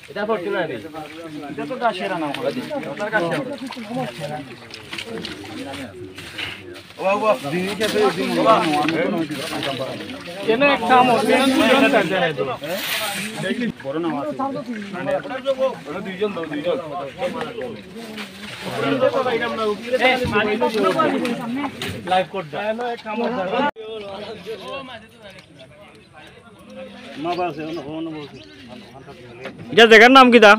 এটা ফরচুনারি এটা তো গাছেরা নাম হবে ওটার গাছে ওয়া দিনিকে তো দিন কেন এক কাম হবে দুজন কাজে হয় তো দেখি বড় নাম আছে ওরা দুইজন দাও দুইজন লাইভ কোড দাও এক কাম হবে মা বাসে ওন বলছে এটা জায়গার নাম কি দা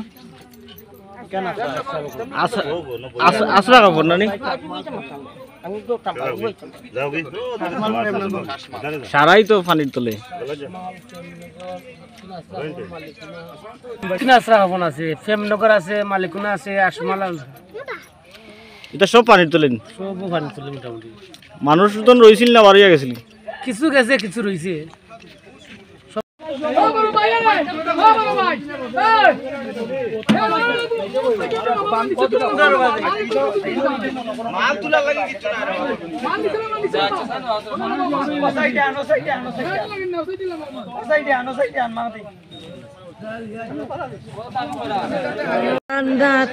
কেন আসরা খবর না নি সারাই তো পানির তলে আসরা খবর আছে ফেমনগর আছে মালিকুনা আছে আসমাল এটা সব পানির তলে সব পানির তলে মোটামুটি মানুষ তো রইছিল না বাড়িয়া গেছিল কিছু গেছে কিছু রইছে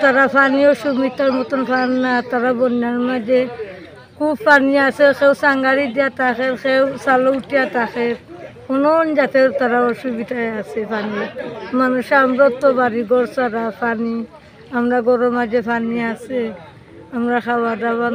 তারা পানিও সুমিতার মতন পান না, তারা বন্যার মাঝে খুব পানি আছে, কেউ সাঙ্গারি দিয়া থাকে, কেউ চালো উঠিয়া থাকে, কোনো জাতের তারা অসুবিধায় আছে পানি। মানুষ আমরা তো বাড়ি ঘর ছাড়া পানি, আমরা গরম মাঝে পানি আছে, আমরা খাওয়া দাওয়া